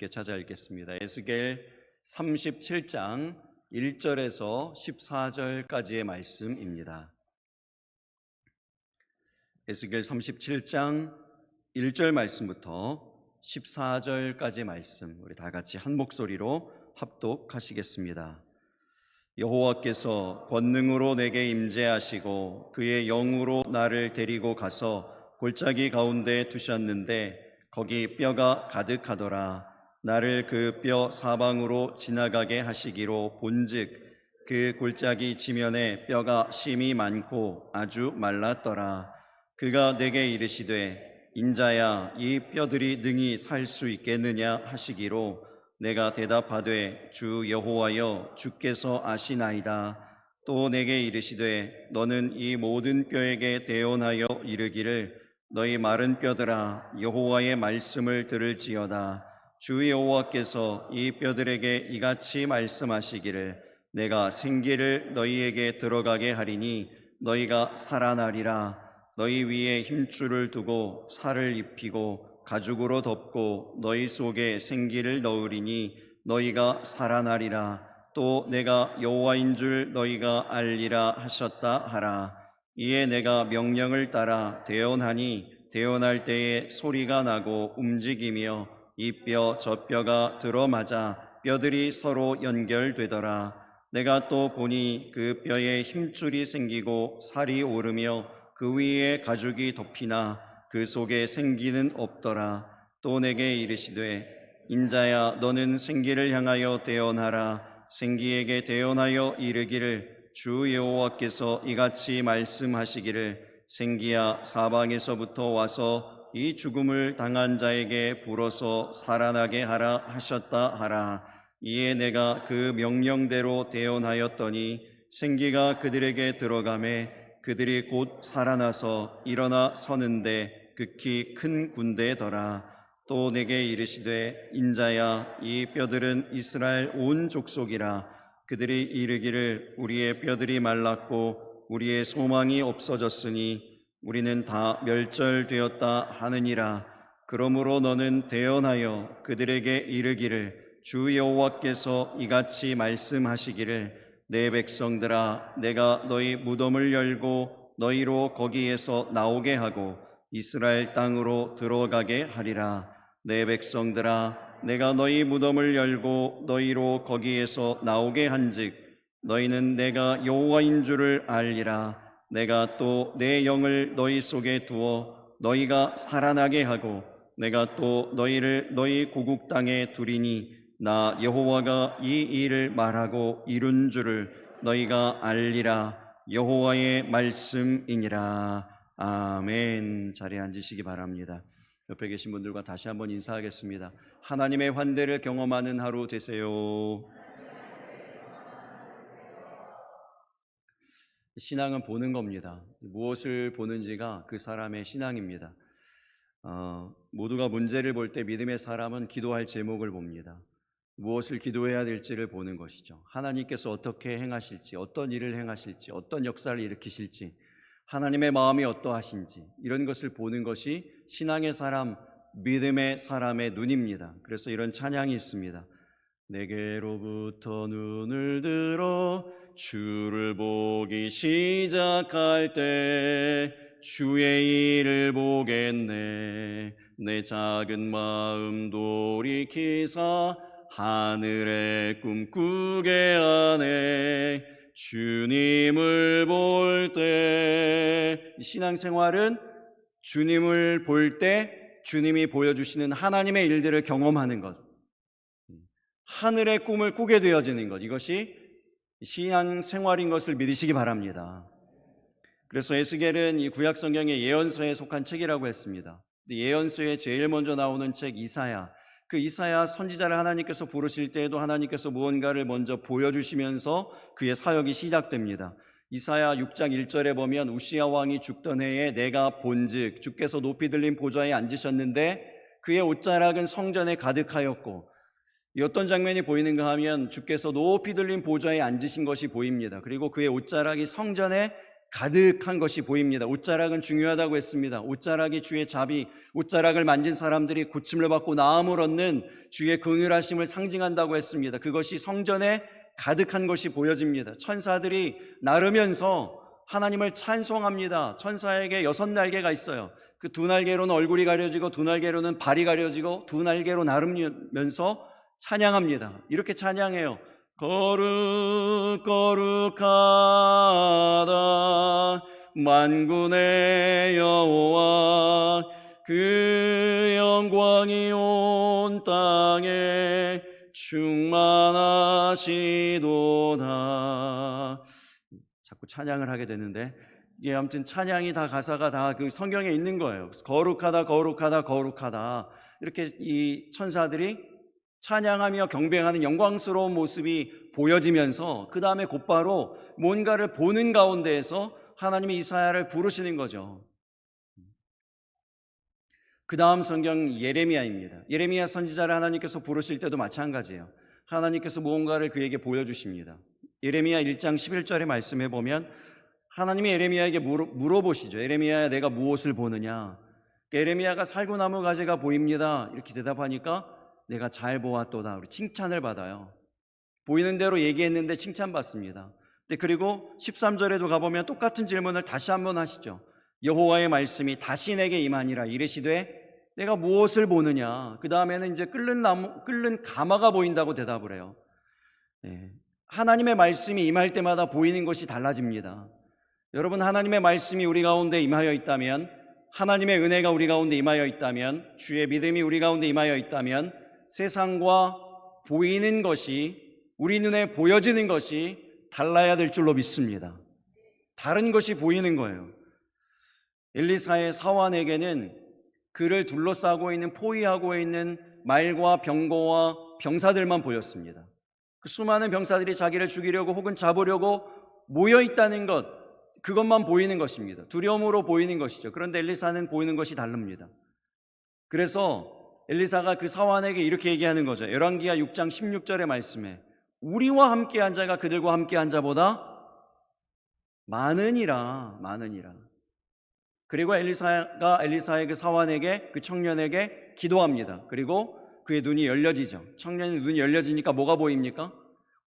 함께 찾아 읽겠습니다. 에스겔 37장 1절에서 14절까지의 말씀입니다. 에스겔 37장 1절 말씀부터 14절까지 말씀, 우리 다 같이 한 목소리로 합독하시겠습니다. 여호와께서 권능으로 내게 임재하시고 그의 영으로 나를 데리고 가서 골짜기 가운데 두셨는데 거기 뼈가 가득하더라. 나를 그 뼈 사방으로 지나가게 하시기로 본즉 그 골짜기 지면에 뼈가 심이 많고 아주 말랐더라. 그가 내게 이르시되 인자야, 이 뼈들이 능히 살 수 있겠느냐 하시기로 내가 대답하되 주 여호와여, 주께서 아시나이다. 또 내게 이르시되 너는 이 모든 뼈에게 대언하여 이르기를 너희 마른 뼈들아, 여호와의 말씀을 들을지어다. 주 여호와께서 이 뼈들에게 이같이 말씀하시기를 내가 생기를 너희에게 들어가게 하리니 너희가 살아나리라. 너희 위에 힘줄을 두고 살을 입히고 가죽으로 덮고 너희 속에 생기를 넣으리니 너희가 살아나리라. 또 내가 여호와인 줄 너희가 알리라 하셨다 하라. 이에 내가 명령을 따라 대언하니 대언할 때에 소리가 나고 움직이며 이 뼈 저 뼈가 들어맞아 뼈들이 서로 연결되더라. 내가 또 보니 그 뼈에 힘줄이 생기고 살이 오르며 그 위에 가죽이 덮이나 그 속에 생기는 없더라. 또 내게 이르시되 인자야, 너는 생기를 향하여 대언하라. 생기에게 대언하여 이르기를 주 여호와께서 이같이 말씀하시기를 생기야, 사방에서부터 와서 이 죽음을 당한 자에게 불어서 살아나게 하라 하셨다 하라. 이에 내가 그 명령대로 대언하였더니 생기가 그들에게 들어가매 그들이 곧 살아나서 일어나 서는데 극히 큰 군대더라. 또 내게 이르시되 인자야, 이 뼈들은 이스라엘 온 족속이라. 그들이 이르기를 우리의 뼈들이 말랐고 우리의 소망이 없어졌으니 우리는 다 멸절되었다 하느니라. 그러므로 너는 대언하여 그들에게 이르기를 주 여호와께서 이같이 말씀하시기를 내 백성들아, 내가 너희 무덤을 열고 너희로 거기에서 나오게 하고 이스라엘 땅으로 들어가게 하리라. 내 백성들아, 내가 너희 무덤을 열고 너희로 거기에서 나오게 한즉 너희는 내가 여호와인 줄을 알리라. 내가 또 내 영을 너희 속에 두어 너희가 살아나게 하고 내가 또 너희를 너희 고국 땅에 두리니 나 여호와가 이 일을 말하고 이룬 줄을 너희가 알리라. 여호와의 말씀이니라. 아멘. 자리에 앉으시기 바랍니다. 옆에 계신 분들과 다시 한번 인사하겠습니다. 하나님의 환대를 경험하는 하루 되세요. 신앙은 보는 겁니다. 무엇을 보는지가 그 사람의 신앙입니다. 모두가 문제를 볼 때 믿음의 사람은 기도할 제목을 봅니다. 무엇을 기도해야 될지를 보는 것이죠. 하나님께서 어떻게 행하실지, 어떤 일을 행하실지, 어떤 역사를 일으키실지, 하나님의 마음이 어떠하신지, 이런 것을 보는 것이 신앙의 사람, 믿음의 사람의 눈입니다. 그래서 이런 찬양이 있습니다. 내게로부터 눈을 들어 주를 보기 시작할 때 주의 일을 보겠네. 내 작은 마음 돌이키사 하늘의 꿈 꾸게 하네. 주님을 볼 때, 신앙생활은 주님을 볼 때 주님이 보여주시는 하나님의 일들을 경험하는 것, 하늘의 꿈을 꾸게 되어지는 것, 이것이 신앙생활인 것을 믿으시기 바랍니다. 그래서 에스겔은 이 구약성경의 예언서에 속한 책이라고 했습니다. 예언서에 제일 먼저 나오는 책 이사야, 그 이사야 선지자를 하나님께서 부르실 때에도 하나님께서 무언가를 먼저 보여주시면서 그의 사역이 시작됩니다. 이사야 6장 1절에 보면 우시야 왕이 죽던 해에 내가 본즉 주께서 높이 들린 보좌에 앉으셨는데 그의 옷자락은 성전에 가득하였고, 이 어떤 장면이 보이는가 하면 주께서 높이 들린 보좌에 앉으신 것이 보입니다. 그리고 그의 옷자락이 성전에 가득한 것이 보입니다. 옷자락은 중요하다고 했습니다. 옷자락이 주의 자비, 옷자락을 만진 사람들이 고침을 받고 나음을 얻는 주의 긍휼하심을 상징한다고 했습니다. 그것이 성전에 가득한 것이 보여집니다. 천사들이 나르면서 하나님을 찬송합니다. 천사에게 6날개가 있어요. 그 2날개로는 얼굴이 가려지고 2날개로는 발이 가려지고 2날개로 나르면서 찬양합니다. 이렇게 찬양해요. 거룩 거룩하다 만군의 여호와, 그 영광이 온 땅에 충만하시도다. 자꾸 찬양을 하게 되는데, 이게 아무튼 찬양이 다 가사가 다 그 성경에 있는 거예요. 거룩하다 거룩하다 거룩하다, 이렇게 이 천사들이 찬양하며 경배하는 영광스러운 모습이 보여지면서 그 다음에 곧바로 뭔가를 보는 가운데에서 하나님이 이사야를 부르시는 거죠. 그 다음 성경 예레미야입니다. 예레미야 선지자를 하나님께서 부르실 때도 마찬가지예요. 하나님께서 무언가를 그에게 보여주십니다. 예레미야 1장 11절의 말씀에 보면 하나님이 예레미야에게 물어보시죠. 예레미야야, 내가 무엇을 보느냐? 예레미야가 살구나무 가지가 보입니다, 이렇게 대답하니까 내가 잘 보았도다, 우리 칭찬을 받아요. 보이는 대로 얘기했는데 칭찬받습니다. 그리고 13절에도 가보면 똑같은 질문을 다시 한번 하시죠. 여호와의 말씀이 다시 내게 임하니라 이르시되 내가 무엇을 보느냐? 그 다음에는 이제 끓는 가마가 보인다고 대답을 해요. 하나님의 말씀이 임할 때마다 보이는 것이 달라집니다. 여러분, 하나님의 말씀이 우리 가운데 임하여 있다면, 하나님의 은혜가 우리 가운데 임하여 있다면, 주의 믿음이 우리 가운데 임하여 있다면 세상과 보이는 것이, 우리 눈에 보여지는 것이 달라야 될 줄로 믿습니다. 다른 것이 보이는 거예요. 엘리사의 사환에게는 그를 둘러싸고 있는, 포위하고 있는 말과 병거와 병사들만 보였습니다. 그 수많은 병사들이 자기를 죽이려고 혹은 잡으려고 모여 있다는 것, 그것만 보이는 것입니다. 두려움으로 보이는 것이죠. 그런데 엘리사는 보이는 것이 다릅니다. 그래서 엘리사가 그 사환에게 이렇게 얘기하는 거죠. 열왕기하 6장 16절의 말씀에 우리와 함께한 자가 그들과 함께한 자보다 많으니라. 그리고 엘리사의 그 사환에게, 그 청년에게 기도합니다. 그리고 그의 눈이 열려지죠. 청년의 눈이 열려지니까 뭐가 보입니까?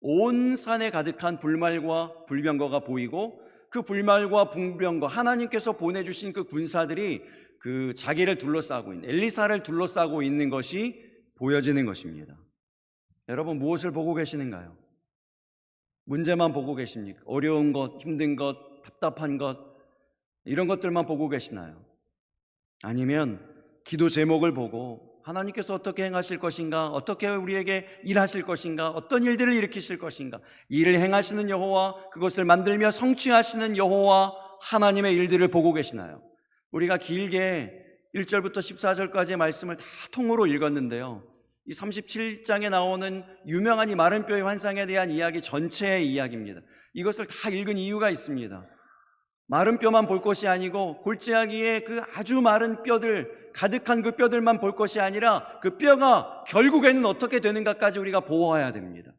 온 산에 가득한 불말과 불병거가 보이고, 그 불말과 불병거, 하나님께서 보내주신 그 군사들이 그 자기를 둘러싸고 있는, 엘리사를 둘러싸고 있는 것이 보여지는 것입니다. 여러분, 무엇을 보고 계시는가요? 문제만 보고 계십니까? 어려운 것, 힘든 것, 답답한 것, 이런 것들만 보고 계시나요? 아니면 기도 제목을 보고 하나님께서 어떻게 행하실 것인가, 어떻게 우리에게 일하실 것인가, 어떤 일들을 일으키실 것인가, 일을 행하시는 여호와, 그것을 만들며 성취하시는 여호와 하나님의 일들을 보고 계시나요? 우리가 길게 1절부터 14절까지의 말씀을 다 통으로 읽었는데요, 이 37장에 나오는 유명한 이 마른 뼈의 환상에 대한 이야기 전체의 이야기입니다. 이것을 다 읽은 이유가 있습니다. 마른 뼈만 볼 것이 아니고, 골짜기에 그 아주 마른 뼈들, 가득한 그 뼈들만 볼 것이 아니라 그 뼈가 결국에는 어떻게 되는가까지 우리가 보아야 됩니다.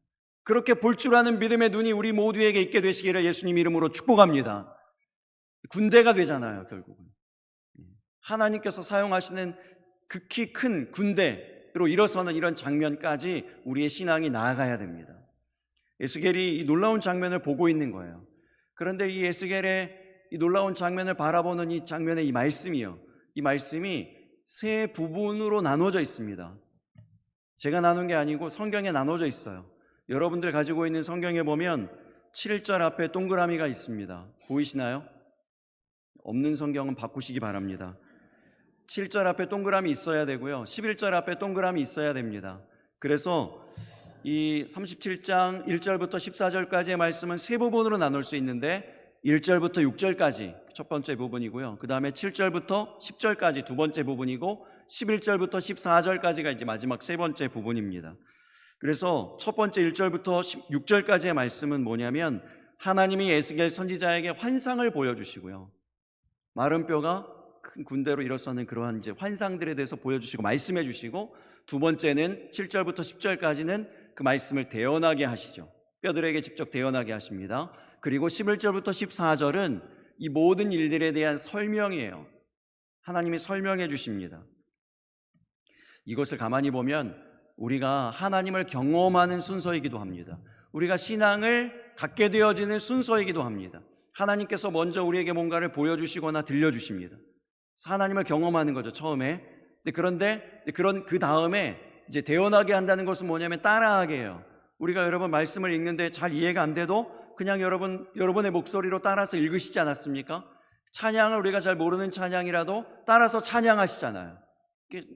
그렇게 볼 줄 아는 믿음의 눈이 우리 모두에게 있게 되시기를 예수님 이름으로 축복합니다. 군대가 되잖아요, 결국은. 하나님께서 사용하시는 극히 큰 군대로 일어서는 이런 장면까지 우리의 신앙이 나아가야 됩니다. 에스겔이 이 놀라운 장면을 보고 있는 거예요. 그런데 이 에스겔의 이 놀라운 장면을 바라보는 이 장면의 이 말씀이요, 이 말씀이 세 부분으로 나눠져 있습니다. 제가 나눈 게 아니고 성경에 나눠져 있어요. 여러분들 가지고 있는 성경에 보면 7절 앞에 동그라미가 있습니다. 보이시나요? 없는 성경은 바꾸시기 바랍니다. 7절 앞에 동그라미 있어야 되고요, 11절 앞에 동그라미 있어야 됩니다. 그래서 이 37장 1절부터 14절까지의 말씀은 세 부분으로 나눌 수 있는데, 1절부터 6절까지 첫 번째 부분이고요, 그 다음에 7절부터 10절까지 두 번째 부분이고, 11절부터 14절까지가 이제 마지막 세 번째 부분입니다. 그래서 첫 번째 1절부터 6절까지의 말씀은 뭐냐면, 하나님이 에스겔 선지자에게 환상을 보여주시고요, 마른 뼈가 큰 군대로 일어서는 그러한 이제 환상들에 대해서 보여주시고 말씀해 주시고, 두 번째는 7절부터 10절까지는 그 말씀을 대언하게 하시죠. 뼈들에게 직접 대언하게 하십니다. 그리고 11절부터 14절은 이 모든 일들에 대한 설명이에요. 하나님이 설명해 주십니다. 이것을 가만히 보면 우리가 하나님을 경험하는 순서이기도 합니다. 우리가 신앙을 갖게 되어지는 순서이기도 합니다. 하나님께서 먼저 우리에게 뭔가를 보여주시거나 들려주십니다. 하나님을 경험하는 거죠, 처음에. 그런데 그 다음에 이제 대언하게 한다는 것은 뭐냐면 따라하게 해요. 우리가 여러분 말씀을 읽는데 잘 이해가 안 돼도 그냥 여러분의 목소리로 따라서 읽으시지 않았습니까? 찬양을 우리가 잘 모르는 찬양이라도 따라서 찬양하시잖아요.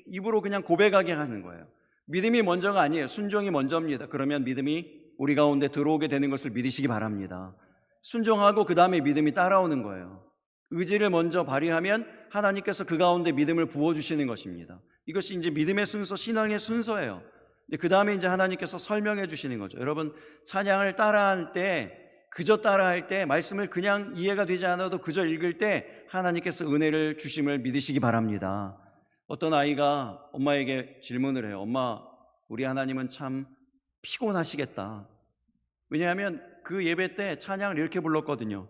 입으로 그냥 고백하게 하는 거예요. 믿음이 먼저가 아니에요. 순종이 먼저입니다. 그러면 믿음이 우리 가운데 들어오게 되는 것을 믿으시기 바랍니다. 순종하고 그 다음에 믿음이 따라오는 거예요. 의지를 먼저 발휘하면 하나님께서 그 가운데 믿음을 부어주시는 것입니다. 이것이 이제 믿음의 순서, 신앙의 순서예요. 그 다음에 이제 하나님께서 설명해 주시는 거죠. 여러분, 찬양을 따라할 때, 그저 따라할 때, 말씀을 그냥 이해가 되지 않아도 그저 읽을 때 하나님께서 은혜를 주심을 믿으시기 바랍니다. 어떤 아이가 엄마에게 질문을 해요. 엄마, 우리 하나님은 참 피곤하시겠다. 왜냐하면 그 예배 때 찬양을 이렇게 불렀거든요.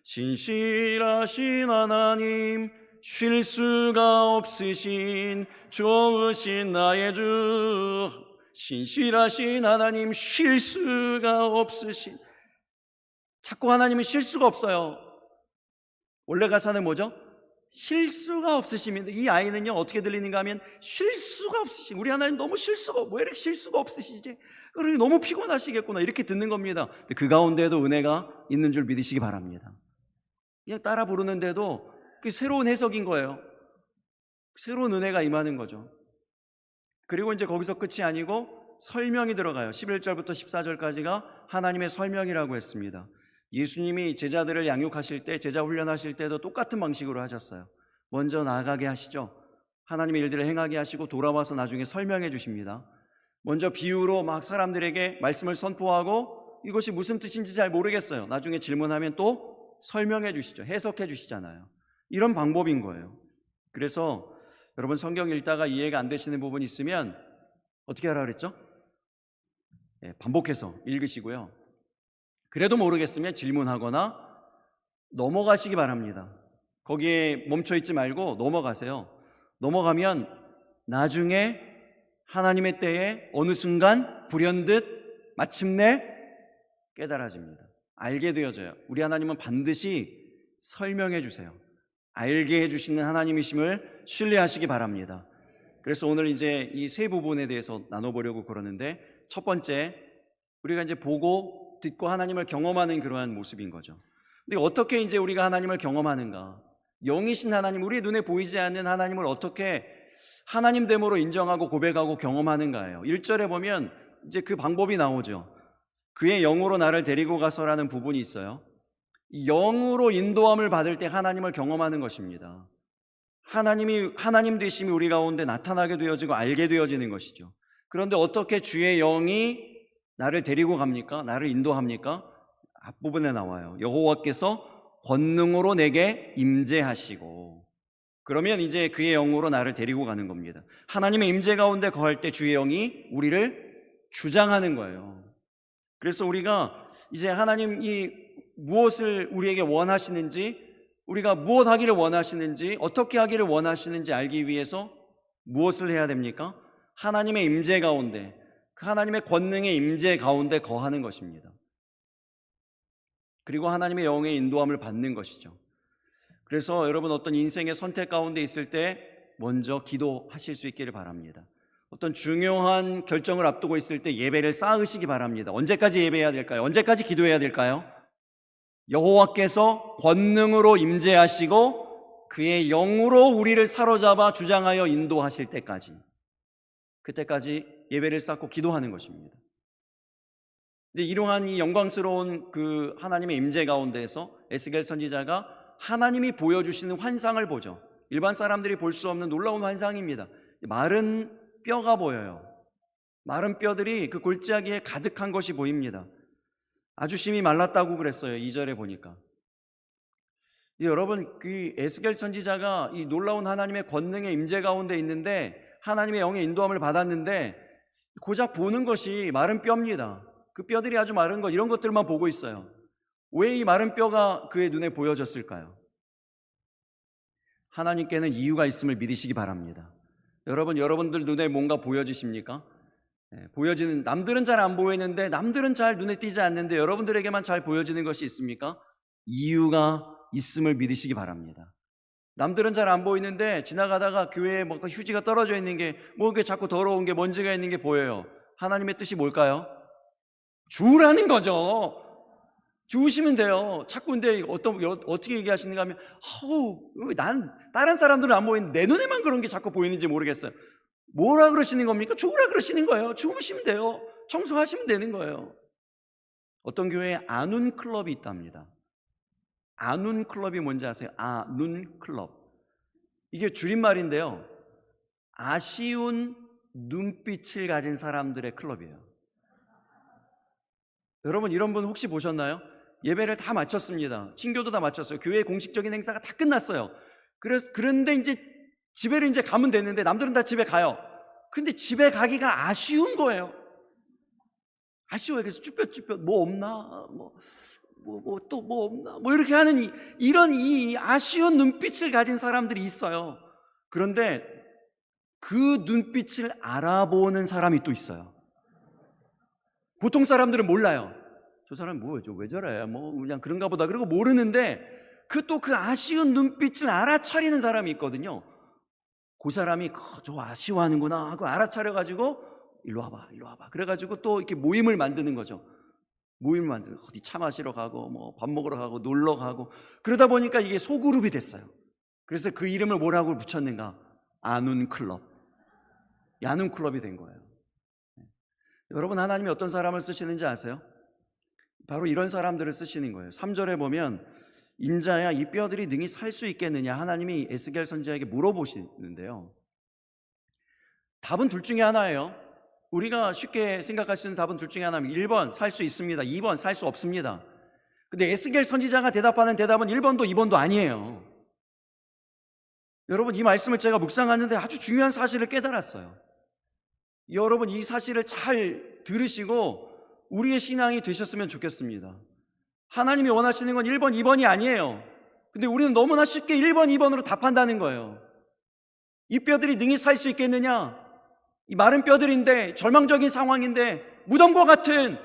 신실하신 하나님, 쉴 수가 없으신 좋으신 나의 주. 신실하신 하나님, 쉴 수가 없으신. 자꾸 하나님은 쉴 수가 없어요. 원래 가사는 뭐죠? 쉴 수가 없으십니다. 이 아이는요, 어떻게 들리는가 하면 쉴 수가 없으신, 우리 하나님 너무 쉴 수가, 왜 이렇게 쉴 수가 없으시지? 너무 피곤하시겠구나, 이렇게 듣는 겁니다. 근데 그 가운데에도 은혜가 있는 줄 믿으시기 바랍니다. 그냥 따라 부르는데도 그게 새로운 해석인 거예요. 새로운 은혜가 임하는 거죠. 그리고 이제 거기서 끝이 아니고 설명이 들어가요. 11절부터 14절까지가 하나님의 설명이라고 했습니다. 예수님이 제자들을 양육하실 때, 제자 훈련하실 때도 똑같은 방식으로 하셨어요. 먼저 나아가게 하시죠. 하나님의 일들을 행하게 하시고 돌아와서 나중에 설명해 주십니다. 먼저 비유로 막 사람들에게 말씀을 선포하고 이것이 무슨 뜻인지 잘 모르겠어요. 나중에 질문하면 또 설명해 주시죠. 해석해 주시잖아요. 이런 방법인 거예요. 그래서 여러분, 성경 읽다가 이해가 안 되시는 부분이 있으면 어떻게 하라 그랬죠? 반복해서 읽으시고요. 그래도 모르겠으면 질문하거나 넘어가시기 바랍니다. 거기에 멈춰있지 말고 넘어가세요. 넘어가면 나중에 하나님의 때에 어느 순간 불현듯 마침내 깨달아집니다. 알게 되어져요. 우리 하나님은 반드시 설명해 주세요. 알게 해주시는 하나님이심을 신뢰하시기 바랍니다. 그래서 오늘 이제 이 세 부분에 대해서 나눠보려고 그러는데, 첫 번째, 우리가 이제 보고 듣고 하나님을 경험하는 그러한 모습인 거죠. 근데 어떻게 이제 우리가 하나님을 경험하는가? 영이신 하나님, 우리 눈에 보이지 않는 하나님을 어떻게 하나님됨으로 인정하고 고백하고 경험하는가예요. 1절에 보면 이제 그 방법이 나오죠. 그의 영으로 나를 데리고 가서라는 부분이 있어요. 영으로 인도함을 받을 때 하나님을 경험하는 것입니다. 하나님 되심이 우리 가운데 나타나게 되어지고 알게 되어지는 것이죠. 그런데 어떻게 주의 영이 나를 데리고 갑니까? 나를 인도합니까? 앞부분에 나와요. 여호와께서 권능으로 내게 임재하시고. 그러면 이제 그의 영으로 나를 데리고 가는 겁니다. 하나님의 임재 가운데 거할 때 주의 영이 우리를 주장하는 거예요. 그래서 우리가 이제 하나님이 무엇을 우리에게 원하시는지, 우리가 무엇 하기를 원하시는지, 어떻게 하기를 원하시는지 알기 위해서 무엇을 해야 됩니까? 하나님의 임재 가운데, 그 하나님의 권능의 임재 가운데 거하는 것입니다. 그리고 하나님의 영의 인도함을 받는 것이죠. 그래서 여러분, 어떤 인생의 선택 가운데 있을 때 먼저 기도하실 수 있기를 바랍니다. 어떤 중요한 결정을 앞두고 있을 때 예배를 쌓으시기 바랍니다. 언제까지 예배해야 될까요? 언제까지 기도해야 될까요? 여호와께서 권능으로 임재하시고 그의 영으로 우리를 사로잡아 주장하여 인도하실 때까지, 그때까지 예배를 쌓고 기도하는 것입니다. 근데 이러한 이 영광스러운 그 하나님의 임재 가운데에서 에스겔 선지자가 하나님이 보여주시는 환상을 보죠. 일반 사람들이 볼 수 없는 놀라운 환상입니다. 마른 뼈가 보여요. 마른 뼈들이 그 골짜기에 가득한 것이 보입니다. 아주 심히 말랐다고 그랬어요. 2절에 보니까. 여러분, 그 에스겔 선지자가 이 놀라운 하나님의 권능의 임재 가운데 있는데, 하나님의 영의 인도함을 받았는데 고작 보는 것이 마른 뼈입니다. 그 뼈들이 아주 마른 것, 이런 것들만 보고 있어요. 왜 이 마른 뼈가 그의 눈에 보여졌을까요? 하나님께는 이유가 있음을 믿으시기 바랍니다. 여러분들 눈에 뭔가 보여지십니까? 보여지는, 남들은 잘 안 보이는데, 남들은 잘 눈에 띄지 않는데 여러분들에게만 잘 보여지는 것이 있습니까? 이유가 있음을 믿으시기 바랍니다. 남들은 잘 안 보이는데 지나가다가 교회에 뭔가 휴지가 떨어져 있는 게, 뭐 이게 자꾸 더러운 게, 먼지가 있는 게 보여요. 하나님의 뜻이 뭘까요? 주우라는 거죠. 주우시면 돼요. 자꾸 근데 어떻게 얘기하시는가 하면, 난 다른 사람들은 안 보이는데 내 눈에만 그런 게 자꾸 보이는지 모르겠어요. 뭐라 그러시는 겁니까? 주우라 그러시는 거예요. 주우시면 돼요. 청소하시면 되는 거예요. 어떤 교회에 아눈 클럽이 있답니다. 아눈 클럽이 뭔지 아세요? 아눈 클럽. 이게 줄임말인데요. 아쉬운 눈빛을 가진 사람들의 클럽이에요. 여러분, 이런 분 혹시 보셨나요? 예배를 다 마쳤습니다. 친교도 다 마쳤어요. 교회 공식적인 행사가 다 끝났어요. 그런데 이제 집에를 이제 가면 되는데 남들은 다 집에 가요. 근데 집에 가기가 아쉬운 거예요. 아쉬워요. 그래서 쭈뼛쭈뼛 뭐 없나? 또 뭐 없나? 뭐 이렇게 하는 이런 아쉬운 눈빛을 가진 사람들이 있어요. 그런데 그 눈빛을 알아보는 사람이 또 있어요. 보통 사람들은 몰라요. 저 사람 뭐죠? 왜 저래? 뭐 그냥 그런가 보다. 그리고 모르는데 그 아쉬운 눈빛을 알아차리는 사람이 있거든요. 그 사람이 저 아쉬워하는구나 하고 알아차려가지고 일로 와봐. 그래가지고 또 이렇게 모임을 만드는 거죠. 모임을 만들고 어디 차 마시러 가고 뭐 밥 먹으러 가고 놀러 가고, 그러다 보니까 이게 소그룹이 됐어요. 그래서 그 이름을 뭐라고 붙였는가? 아눈 클럽. 야눈 클럽이 된 거예요. 여러분, 하나님이 어떤 사람을 쓰시는지 아세요? 바로 이런 사람들을 쓰시는 거예요. 3절에 보면, 인자야 이 뼈들이 능히 살 수 있겠느냐, 하나님이 에스겔 선지자에게 물어보시는데요. 답은 둘 중에 하나예요. 우리가 쉽게 생각할 수 있는 답은 둘 중에 하나입니다. 1번 살 수 있습니다. 2번 살 수 없습니다. 근데 에스겔 선지자가 대답하는 대답은 1번도 2번도 아니에요. 여러분, 이 말씀을 제가 묵상하는데 아주 중요한 사실을 깨달았어요. 여러분, 이 사실을 잘 들으시고 우리의 신앙이 되셨으면 좋겠습니다. 하나님이 원하시는 건 1번, 2번이 아니에요. 근데 우리는 너무나 쉽게 1번, 2번으로 답한다는 거예요. 이 뼈들이 능히 살 수 있겠느냐? 이 마른 뼈들인데, 절망적인 상황인데, 무덤과 같은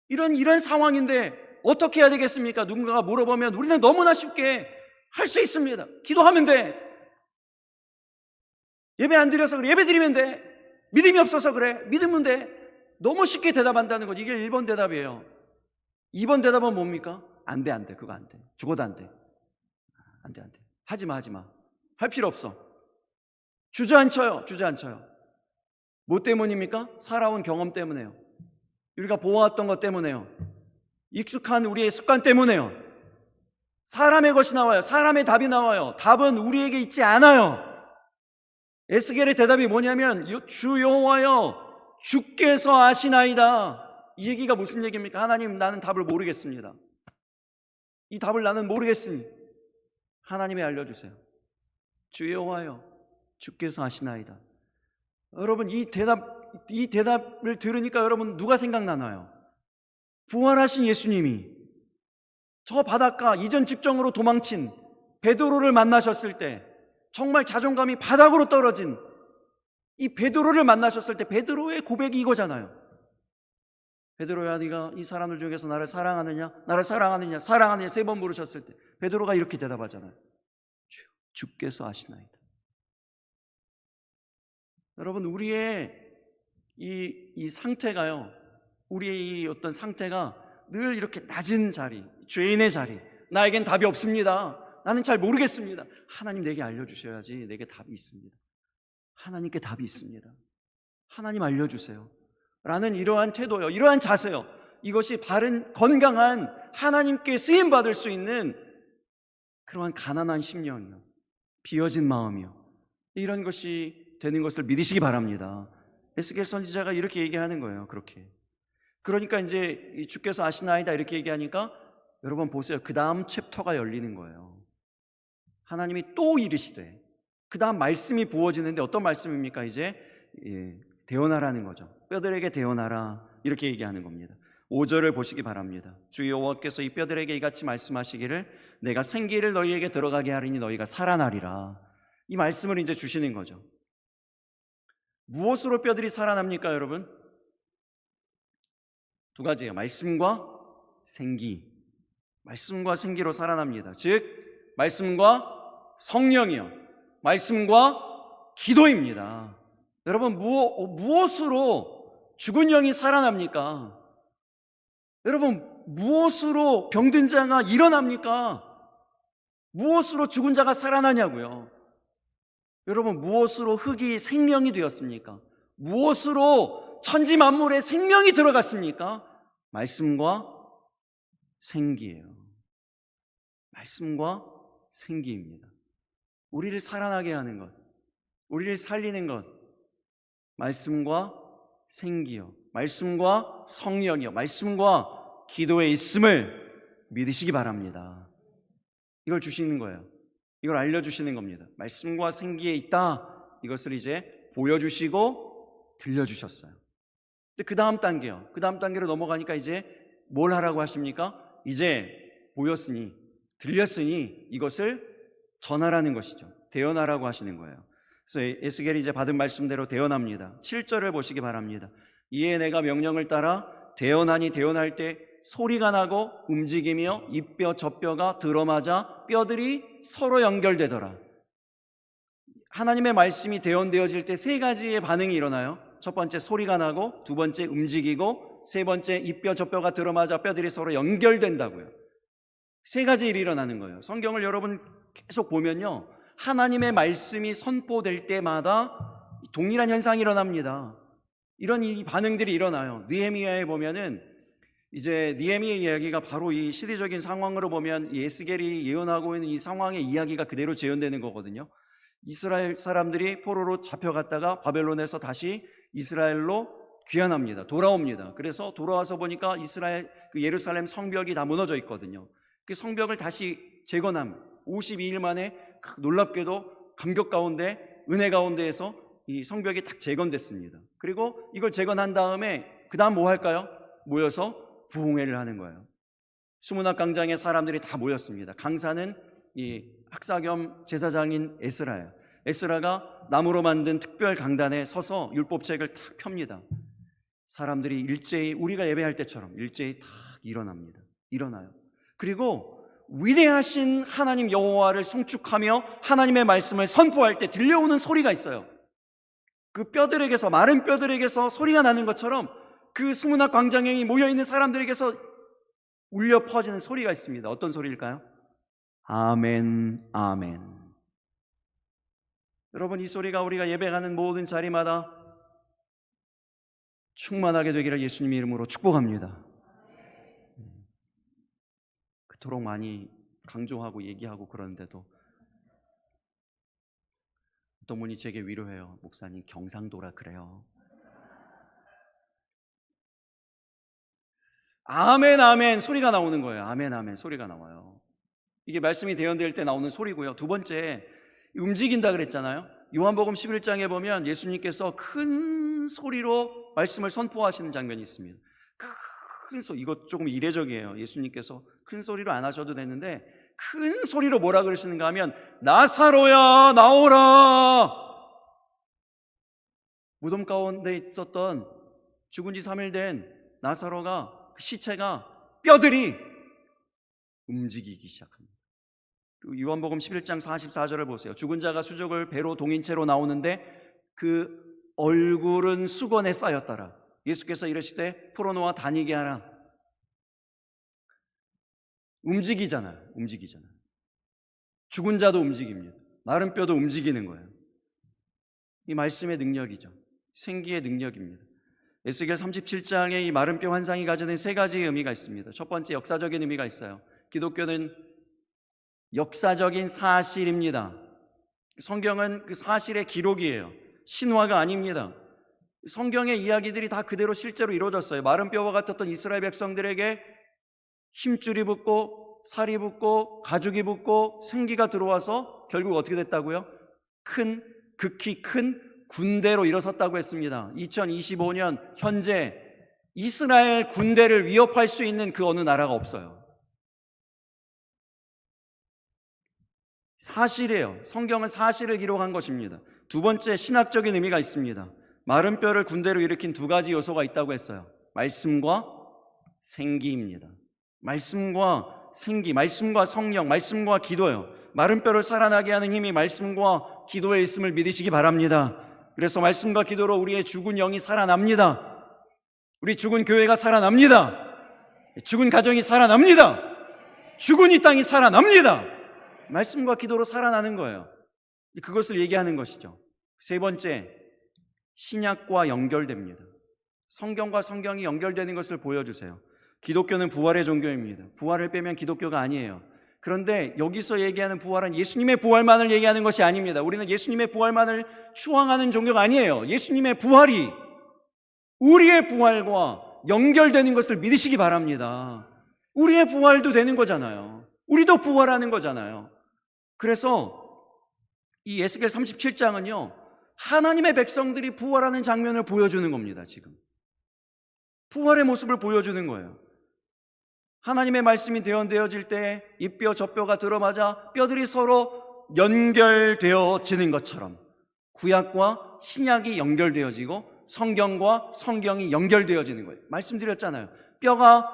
이런 상황인데 어떻게 해야 되겠습니까? 누군가가 물어보면 우리는 너무나 쉽게 할 수 있습니다. 기도하면 돼. 예배 안 드려서 그래. 예배 드리면 돼. 믿음이 없어서 그래. 믿으면 돼. 너무 쉽게 대답한다는 거지. 이게 1번 대답이에요. 2번 대답은 뭡니까? 안 돼. 그거 안 돼. 죽어도 안 돼. 안 돼. 하지 마. 할 필요 없어. 주저앉혀요. 뭐 때문입니까? 살아온 경험 때문에요. 우리가 보아왔던 것 때문에요. 익숙한 우리의 습관 때문에요. 사람의 것이 나와요. 사람의 답이 나와요. 답은 우리에게 있지 않아요. 에스겔의 대답이 뭐냐면, 주 여호와여 주께서 아시나이다. 이 얘기가 무슨 얘기입니까? 하나님, 나는 답을 모르겠습니다. 이 답을 나는 모르겠으니 하나님이 알려주세요. 주 여호와여 주께서 아시나이다. 여러분, 이 대답을 들으니까 여러분 누가 생각나나요? 부활하신 예수님이 저 바닷가 이전 직정으로 도망친 베드로를 만나셨을 때, 정말 자존감이 바닥으로 떨어진 이 베드로를 만나셨을 때 베드로의 고백이 이거잖아요. 베드로야, 네가 이 사람들 중에서 나를 사랑하느냐? 사랑하느냐 3번 물으셨을 때 베드로가 이렇게 대답하잖아요. 주께서 아시나이다. 여러분, 우리의 이 상태가요, 우리의 이 어떤 상태가 늘 이렇게 낮은 자리, 죄인의 자리, 나에겐 답이 없습니다. 나는 잘 모르겠습니다. 하나님, 내게 알려주셔야지. 내게 답이 있습니다. 하나님께 답이 있습니다. 하나님 알려주세요. 라는 이러한 태도요, 이러한 자세요. 이것이 바른 건강한 하나님께 쓰임받을 수 있는 그러한 가난한 심령이요, 비어진 마음이요, 이런 것이 되는 것을 믿으시기 바랍니다. 에스겔 선지자가 이렇게 얘기하는 거예요. 그러니까 이제 주께서 아시나이다 이렇게 얘기하니까 여러분 보세요. 그 다음 챕터가 열리는 거예요. 하나님이 또 이르시되, 그 다음 말씀이 부어지는데 어떤 말씀입니까? 이제 대언하라는 거죠. 뼈들에게 대언하라 이렇게 얘기하는 겁니다. 5절을 보시기 바랍니다. 주 여호와께서 이 뼈들에게 이같이 말씀하시기를 내가 생기를 너희에게 들어가게 하리니 너희가 살아나리라. 이 말씀을 이제 주시는 거죠. 무엇으로 뼈들이 살아납니까, 여러분? 두 가지예요. 말씀과 생기. 말씀과 생기로 살아납니다. 즉 말씀과 성령이요, 말씀과 기도입니다. 여러분, 무엇으로 죽은 영이 살아납니까? 여러분, 무엇으로 병든 자가 일어납니까? 무엇으로 죽은 자가 살아나냐고요. 여러분, 무엇으로 흙이 생명이 되었습니까? 무엇으로 천지 만물에 생명이 들어갔습니까? 말씀과 생기예요. 말씀과 생기입니다. 우리를 살아나게 하는 것, 우리를 살리는 것, 말씀과 생기요, 말씀과 성령이요, 말씀과 기도에 있음을 믿으시기 바랍니다. 이걸 주시는 거예요. 이걸 알려주시는 겁니다. 말씀과 생기에 있다, 이것을 이제 보여주시고 들려주셨어요. 근데 그 다음 단계요, 그 다음 단계로 넘어가니까 이제 뭘 하라고 하십니까? 이제 보였으니, 들렸으니 이것을 전하라는 것이죠. 대언하라고 하시는 거예요. 그래서 에스겔이 이제 받은 말씀대로 대언합니다. 7절을 보시기 바랍니다. 이에 내가 명령을 따라 대언하니 대언할 때 소리가 나고 움직이며 이뼈 저뼈가 들어맞아 뼈들이 서로 연결되더라. 하나님의 말씀이 대언되어질 때 세 가지의 반응이 일어나요. 첫 번째 소리가 나고, 두 번째 움직이고, 세 번째 이뼈 저뼈가 들어맞아 뼈들이 서로 연결된다고요. 세 가지 일이 일어나는 거예요. 성경을 여러분 계속 보면요, 하나님의 말씀이 선포될 때마다 동일한 현상이 일어납니다. 이런 이 반응들이 일어나요. 느헤미야에 보면은 이제 느헤미야의 이야기가 바로 이 시대적인 상황으로 보면 에스겔이 예언하고 있는 이 상황의 이야기가 그대로 재현되는 거거든요. 이스라엘 사람들이 포로로 잡혀갔다가 바벨론에서 다시 이스라엘로 귀환합니다. 돌아옵니다. 그래서 돌아와서 보니까 이스라엘 그 예루살렘 성벽이 다 무너져 있거든요. 그 성벽을 다시 재건함, 52일 만에 놀랍게도 감격 가운데, 은혜 가운데에서 이 성벽이 딱 재건됐습니다. 그리고 이걸 재건한 다음에 그 다음 뭐 할까요? 모여서 부흥회를 하는 거예요. 수문학 강장에 사람들이 다 모였습니다. 강사는 이 학사 겸 제사장인 에스라예요. 에스라가 나무로 만든 특별 강단에 서서 율법책을 탁 펴니다. 사람들이 일제히 우리가 예배할 때처럼 일제히 탁 일어나요. 그리고 위대하신 하나님 여호와를 송축하며 하나님의 말씀을 선포할 때 들려오는 소리가 있어요. 그 뼈들에게서, 마른 뼈들에게서 소리가 나는 것처럼 그 수문학 광장에 모여있는 사람들에게서 울려 퍼지는 소리가 있습니다. 어떤 소리일까요? 아멘, 아멘. 여러분, 이 소리가 우리가 예배하는 모든 자리마다 충만하게 되기를 예수님 이름으로 축복합니다. 그토록 많이 강조하고 얘기하고 그러는데도 어떤 분이 제게 위로해요. 목사님, 경상도라 그래요. 아멘, 아멘 소리가 나오는 거예요. 아멘, 아멘 소리가 나와요. 이게 말씀이 대언될 때 나오는 소리고요. 두 번째, 움직인다 그랬잖아요. 요한복음 11장에 보면 예수님께서 큰 소리로 말씀을 선포하시는 장면이 있습니다. 큰 소리, 이거 조금 이례적이에요. 예수님께서 큰 소리로 안 하셔도 되는데 큰 소리로 뭐라 그러시는가 하면 나사로야 나오라. 무덤 가운데 있었던 죽은 지 3일 된 나사로가, 그 시체가, 뼈들이 움직이기 시작합니다. 그리고 요한복음 11장 44절을 보세요. 죽은 자가 수족을 배로 동인 채로 나오는데 그 얼굴은 수건에 쌓였더라. 예수께서 이르시되 풀어놓아 다니게 하라. 움직이잖아요. 죽은 자도 움직입니다. 마른 뼈도 움직이는 거예요. 이 말씀의 능력이죠. 생기의 능력입니다. 에스겔 37장의 이 마른 뼈 환상이 가지는 세 가지의 의미가 있습니다. 첫 번째, 역사적인 의미가 있어요. 기독교는 역사적인 사실입니다. 성경은 그 사실의 기록이에요. 신화가 아닙니다. 성경의 이야기들이 다 그대로 실제로 이루어졌어요. 마른 뼈와 같았던 이스라엘 백성들에게 힘줄이 붙고 살이 붙고 가죽이 붙고 생기가 들어와서 결국 어떻게 됐다고요? 극히 큰 군대로 일어섰다고 했습니다. 2025년 현재 이스라엘 군대를 위협할 수 있는 그 어느 나라가 없어요. 사실이에요. 성경은 사실을 기록한 것입니다. 두 번째, 신학적인 의미가 있습니다. 마른 뼈를 군대로 일으킨 두 가지 요소가 있다고 했어요. 말씀과 생기입니다. 말씀과 생기, 말씀과 성령, 말씀과 기도요. 마른 뼈를 살아나게 하는 힘이 말씀과 기도에 있음을 믿으시기 바랍니다. 그래서 말씀과 기도로 우리의 죽은 영이 살아납니다. 우리 죽은 교회가 살아납니다. 죽은 가정이 살아납니다. 죽은 이 땅이 살아납니다. 말씀과 기도로 살아나는 거예요. 그것을 얘기하는 것이죠. 세 번째, 신약과 연결됩니다. 성경과 성경이 연결되는 것을 보여주세요. 기독교는 부활의 종교입니다. 부활을 빼면 기독교가 아니에요. 그런데 여기서 얘기하는 부활은 예수님의 부활만을 얘기하는 것이 아닙니다. 우리는 예수님의 부활만을 추앙하는 종교가 아니에요. 예수님의 부활이 우리의 부활과 연결되는 것을 믿으시기 바랍니다. 우리의 부활도 되는 거잖아요. 우리도 부활하는 거잖아요. 그래서 이 에스겔 37장은요, 하나님의 백성들이 부활하는 장면을 보여주는 겁니다. 지금 부활의 모습을 보여주는 거예요. 하나님의 말씀이 대언되어질 때 이 뼈 저 뼈가 들어맞아 뼈들이 서로 연결되어지는 것처럼 구약과 신약이 연결되어지고 성경과 성경이 연결되어지는 거예요. 말씀드렸잖아요. 뼈가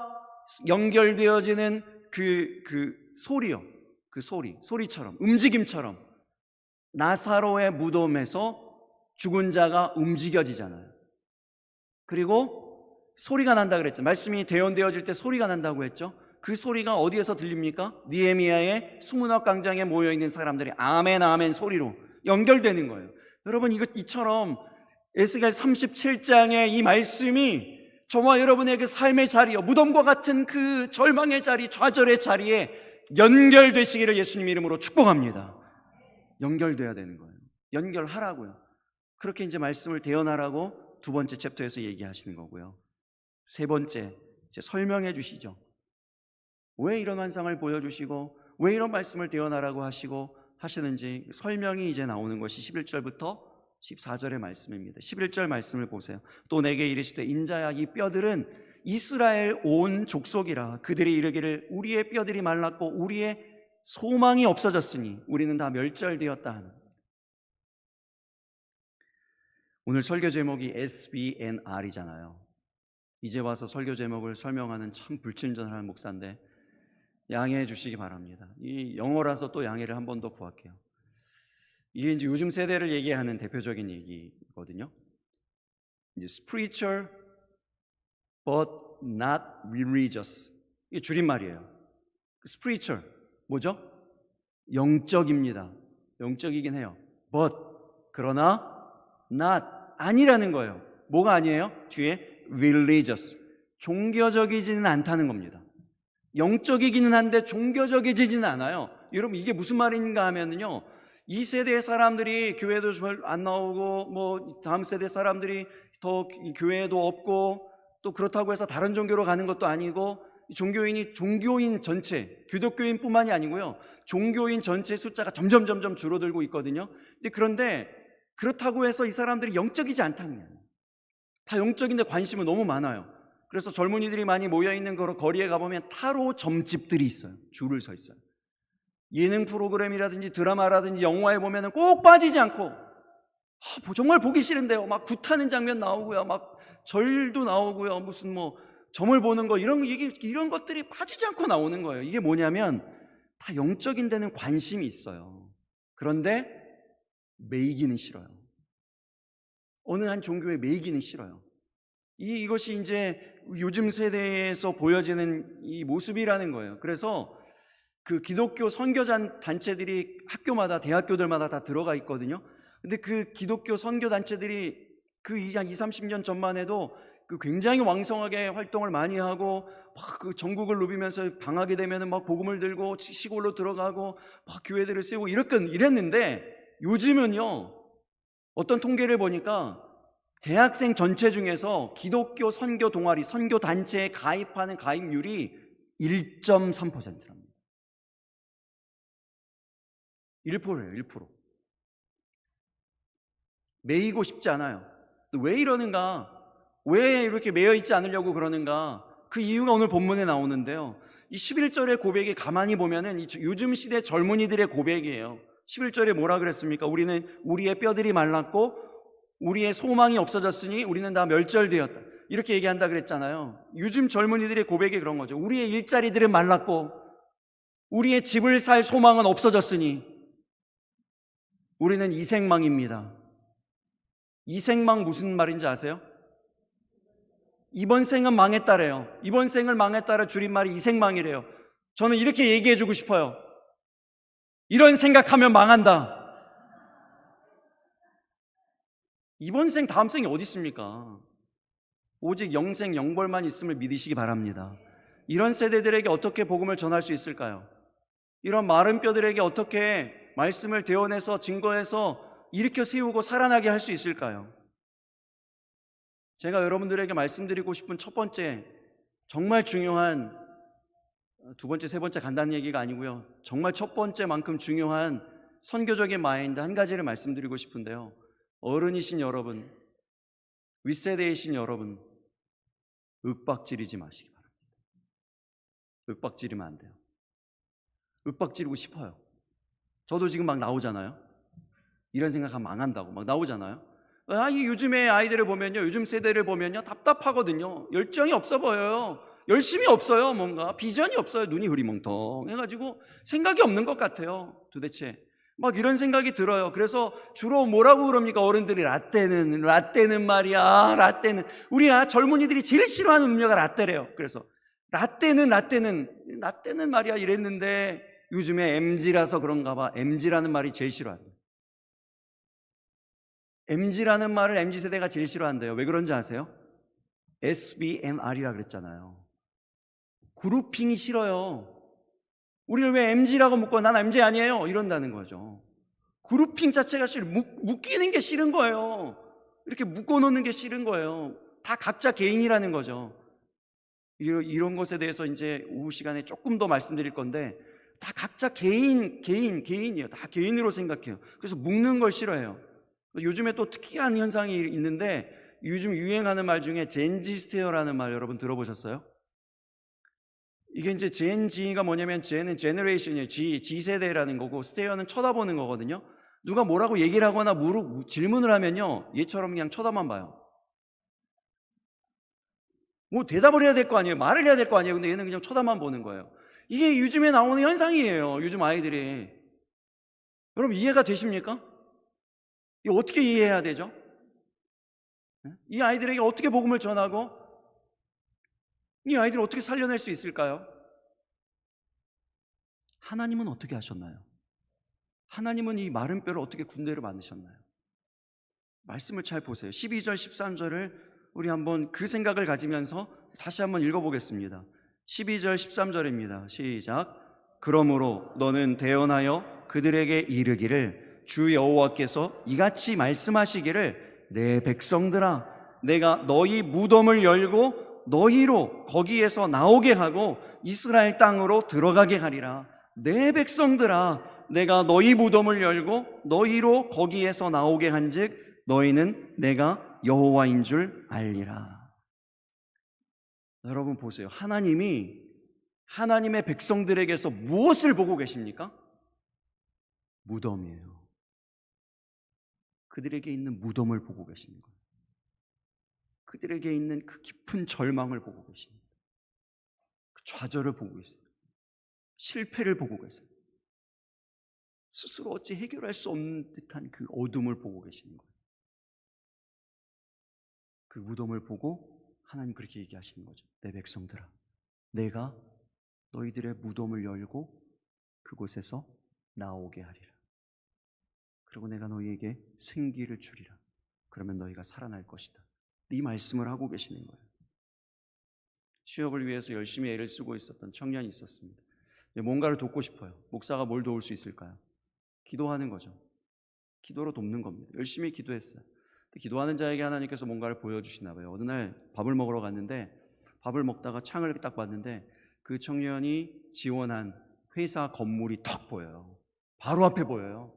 연결되어지는 그 소리요. 그 소리처럼, 움직임처럼 나사로의 무덤에서 죽은 자가 움직여지잖아요. 그리고 소리가 난다 그랬죠. 말씀이 대언되어질 때 소리가 난다고 했죠. 그 소리가 어디에서 들립니까? 느헤미야의 수문학 광장에 모여있는 사람들이 아멘 아멘 소리로 연결되는 거예요. 여러분, 이처럼 에스겔 37장의 이 말씀이 저와 여러분의 그 삶의 자리요, 무덤과 같은 그 절망의 자리, 좌절의 자리에 연결되시기를 예수님 이름으로 축복합니다. 연결돼야 되는 거예요. 연결하라고요. 그렇게 이제 말씀을 대언하라고 두 번째 챕터에서 얘기하시는 거고요. 세 번째, 이제 설명해 주시죠. 왜 이런 환상을 보여주시고 왜 이런 말씀을 대언하라고 하시는지 설명이 이제 나오는 것이 11절부터 14절의 말씀입니다. 11절 말씀을 보세요. 또 내게 이르시되 인자야, 이 뼈들은 이스라엘 온 족속이라. 그들이 이르기를 우리의 뼈들이 말랐고 우리의 소망이 없어졌으니 우리는 다 멸절되었다 하는. 오늘 설교 제목이 SBNR이잖아요. 이제 와서 설교 제목을 설명하는 참 불친절한 목사인데 양해해 주시기 바랍니다. 이 영어라서 또 양해를 한 번 더 구할게요. 이게 이제 요즘 세대를 얘기하는 대표적인 얘기거든요. 이제 spiritual but not religious. 이게 줄임말이에요. spiritual 뭐죠? 영적입니다. 영적이긴 해요. but 그러나 not 아니라는 거예요. 뭐가 아니에요? 뒤에 religious 종교적이지는 않다는 겁니다. 영적이기는 한데 종교적이지는 않아요. 여러분, 이게 무슨 말인가 하면은요, 이 세대의 사람들이 교회도 별 안 나오고 뭐 다음 세대 사람들이 더 교회도 없고 또 그렇다고 해서 다른 종교로 가는 것도 아니고 종교인 전체, 기독교인뿐만이 아니고요, 종교인 전체 숫자가 점점 줄어들고 있거든요. 그런데 그렇다고 해서 이 사람들이 영적이지 않다는 거예요. 다 영적인데 관심은 너무 많아요. 그래서 젊은이들이 많이 모여있는 거리에 가보면 타로 점집들이 있어요. 줄을 서 있어요. 예능 프로그램이라든지 드라마라든지 영화에 보면 꼭 빠지지 않고 정말 보기 싫은데요, 막 굿하는 장면 나오고요, 막 절도 나오고요, 무슨 뭐 점을 보는 거 이런 것들이 빠지지 않고 나오는 거예요. 이게 뭐냐면 다 영적인 데는 관심이 있어요. 그런데 매이기는 싫어요. 어느 한 종교에 매이기는 싫어요. 이것이 이제 요즘 세대에서 보여지는 이 모습이라는 거예요. 그래서 그 기독교 선교 단체들이 학교마다, 대학교들마다 다 들어가 있거든요. 근데 그 기독교 선교 단체들이 한 20-30년 전만 해도 굉장히 왕성하게 활동을 많이 하고 막 그 전국을 누비면서 방학이 되면은 막 복음을 들고 시골로 들어가고 막 교회들을 세우고 이랬는데 요즘은요, 어떤 통계를 보니까 대학생 전체 중에서 기독교 선교 동아리, 선교 단체에 가입하는 가입률이 1.3%랍니다. 1%예요, 1%. 매이고 싶지 않아요. 왜 이러는가? 왜 이렇게 매여 있지 않으려고 그러는가? 그 이유가 오늘 본문에 나오는데요. 이 11절의 고백이 가만히 보면은 요즘 시대 젊은이들의 고백이에요. 11절에 뭐라 그랬습니까? 우리는 우리의 뼈들이 말랐고 우리의 소망이 없어졌으니 우리는 다 멸절되었다. 이렇게 얘기한다 그랬잖아요. 요즘 젊은이들의 고백이 그런 거죠. 우리의 일자리들은 말랐고 우리의 집을 살 소망은 없어졌으니 우리는 이생망입니다. 이생망 무슨 말인지 아세요? 이번 생은 망했다래요. 이번 생을 망했다라 줄임말이 이생망이래요. 저는 이렇게 얘기해주고 싶어요. 이런 생각하면 망한다. 이번 생 다음 생이 어디 있습니까? 오직 영생 영벌만 있음을 믿으시기 바랍니다. 이런 세대들에게 어떻게 복음을 전할 수 있을까요? 이런 마른 뼈들에게 어떻게 말씀을 대원해서 증거해서 일으켜 세우고 살아나게 할 수 있을까요? 제가 여러분들에게 말씀드리고 싶은 첫 번째, 정말 중요한, 두 번째, 세 번째 간단한 얘기가 아니고요, 정말 첫 번째만큼 중요한 선교적인 마인드 한 가지를 말씀드리고 싶은데요. 어른이신 여러분, 윗세대이신 여러분, 윽박지르지 마시기 바랍니다. 윽박지르면 안 돼요. 윽박지르고 싶어요. 저도 지금 막 나오잖아요. 이런 생각하면 망한다고 막 나오잖아요. 이 요즘의 아이들을 보면요, 요즘 세대를 보면요, 답답하거든요. 열정이 없어 보여요. 열심이 없어요. 뭔가 비전이 없어요. 눈이 흐리멍텅 해가지고 생각이 없는 것 같아요. 도대체 막 이런 생각이 들어요. 그래서 주로 뭐라고 그럽니까? 어른들이 라떼는 말이야. 라떼는 우리가 젊은이들이 제일 싫어하는 음료가 라떼래요. 그래서 라떼는 말이야 이랬는데 요즘에 MZ라서 그런가 봐. MZ라는 말이 제일 싫어한대요. MZ라는 말을 MZ세대가 제일 싫어한대요. 왜 그런지 아세요? SBNR이라 그랬잖아요. 그룹핑이 싫어요. 우리를 왜 MZ라고 묶고 난 MZ 아니에요 이런다는 거죠. 그룹핑 자체가 싫어. 묶이는 게 싫은 거예요. 이렇게 묶어놓는 게 싫은 거예요. 다 각자 개인이라는 거죠. 이런 것에 대해서 이제 오후 시간에 조금 더 말씀드릴 건데, 다 각자 개인이에요. 다 개인으로 생각해요. 그래서 묶는 걸 싫어해요. 요즘에 또 특이한 현상이 있는데, 요즘 유행하는 말 중에 젠지스테어라는 말 여러분 들어보셨어요? 이게 이제 젠지가 뭐냐면 젠은 제너레이션이에요. G세대라는 거고 스테어는 쳐다보는 거거든요. 누가 뭐라고 얘기를 하거나 질문을 하면요, 얘처럼 그냥 쳐다만 봐요. 뭐 대답을 해야 될 거 아니에요. 말을 해야 될 거 아니에요. 근데 얘는 그냥 쳐다만 보는 거예요. 이게 요즘에 나오는 현상이에요. 요즘 아이들이. 여러분 이해가 되십니까? 이거 어떻게 이해해야 되죠? 이 아이들에게 어떻게 복음을 전하고 이 아이들을 어떻게 살려낼 수 있을까요? 하나님은 어떻게 하셨나요? 하나님은 이 마른 뼈를 어떻게 군대로 만드셨나요? 말씀을 잘 보세요. 12절 13절을 우리 한번 그 생각을 가지면서 다시 한번 읽어보겠습니다. 12절 13절입니다. 시작. 그러므로 너는 대언하여 그들에게 이르기를 주 여호와께서 이같이 말씀하시기를 내 백성들아 내가 너희 무덤을 열고 너희로 거기에서 나오게 하고 이스라엘 땅으로 들어가게 하리라. 내 백성들아 내가 너희 무덤을 열고 너희로 거기에서 나오게 한즉 너희는 내가 여호와인 줄 알리라. 여러분 보세요. 하나님이 하나님의 백성들에게서 무엇을 보고 계십니까? 무덤이에요. 그들에게 있는 무덤을 보고 계시는 거예요. 그들에게 있는 그 깊은 절망을 보고 계십니다. 그 좌절을 보고 계세요. 실패를 보고 계세요. 스스로 어찌 해결할 수 없는 듯한 그 어둠을 보고 계시는 거예요. 그 무덤을 보고 하나님 그렇게 얘기하시는 거죠. 내 백성들아 내가 너희들의 무덤을 열고 그곳에서 나오게 하리라. 그리고 내가 너희에게 생기를 주리라. 그러면 너희가 살아날 것이다. 이 말씀을 하고 계시는 거예요. 취업을 위해서 열심히 애를 쓰고 있었던 청년이 있었습니다. 뭔가를 돕고 싶어요. 목사가 뭘 도울 수 있을까요? 기도하는 거죠. 기도로 돕는 겁니다. 열심히 기도했어요. 기도하는 자에게 하나님께서 뭔가를 보여주시나 봐요. 어느 날 밥을 먹으러 갔는데 밥을 먹다가 창을 딱 봤는데 그 청년이 지원한 회사 건물이 턱 보여요. 바로 앞에 보여요.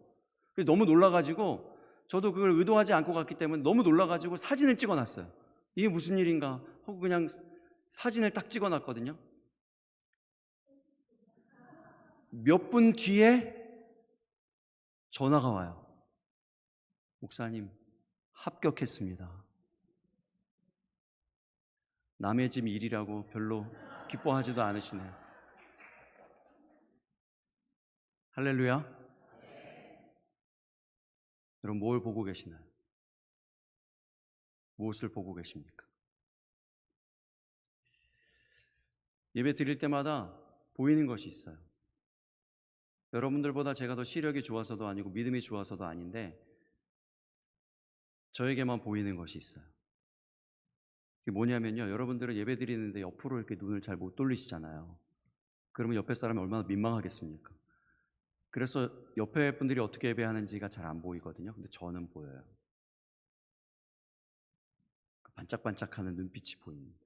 그래서 너무 놀라가지고 저도 그걸 의도하지 않고 갔기 때문에 너무 놀라가지고 사진을 찍어놨어요. 이게 무슨 일인가 하고 그냥 사진을 딱 찍어놨거든요. 몇 분 뒤에 전화가 와요. 목사님, 합격했습니다. 남의 집 일이라고 별로 기뻐하지도 않으시네요. 할렐루야. 여러분, 뭘 보고 계시나요? 무엇을 보고 계십니까? 예배 드릴 때마다 보이는 것이 있어요. 여러분들보다 제가 더 시력이 좋아서도 아니고 믿음이 좋아서도 아닌데 저에게만 보이는 것이 있어요. 그게 뭐냐면요, 여러분들은 예배 드리는데 옆으로 이렇게 눈을 잘 못 돌리시잖아요. 그러면 옆에 사람이 얼마나 민망하겠습니까? 그래서 옆에 분들이 어떻게 예배하는지가 잘 안 보이거든요. 근데 저는 보여요. 그 반짝반짝하는 눈빛이 보입니다.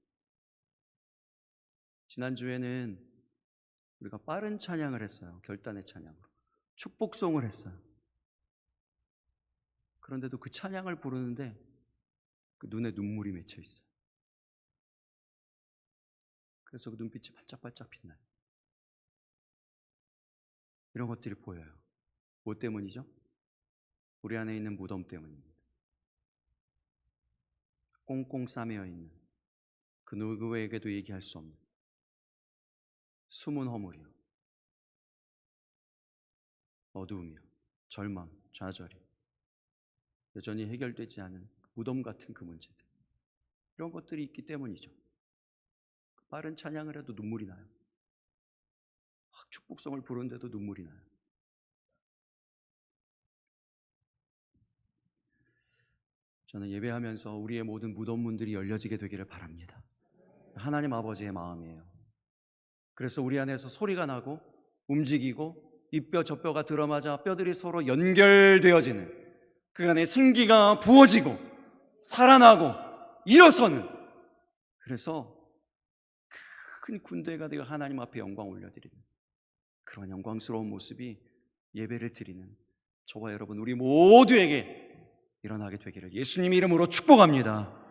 지난주에는 우리가 빠른 찬양을 했어요. 결단의 찬양으로. 축복송을 했어요. 그런데도 그 찬양을 부르는데 그 눈에 눈물이 맺혀 있어요. 그래서 그 눈빛이 반짝반짝 빛나요. 이런 것들이 보여요. 뭐 때문이죠? 우리 안에 있는 무덤 때문입니다. 꽁꽁 싸매어 있는 그 누구에게도 얘기할 수 없는 숨은 허물이요, 어두움이요, 절망, 좌절이 여전히 해결되지 않은 무덤 같은 그 문제들, 이런 것들이 있기 때문이죠. 빠른 찬양을 해도 눈물이 나요. 축복성을 부르는데도 눈물이 나요. 저는 예배하면서 우리의 모든 무덤 문들이 열려지게 되기를 바랍니다. 하나님 아버지의 마음이에요. 그래서 우리 안에서 소리가 나고 움직이고 이 뼈 저 뼈가 들어맞아 뼈들이 서로 연결되어지는 그 안에 생기가 부어지고 살아나고 일어서는, 그래서 큰 군대가 되어 하나님 앞에 영광 올려드리는 그런 영광스러운 모습이 예배를 드리는 저와 여러분 우리 모두에게 일어나게 되기를 예수님 이름으로 축복합니다.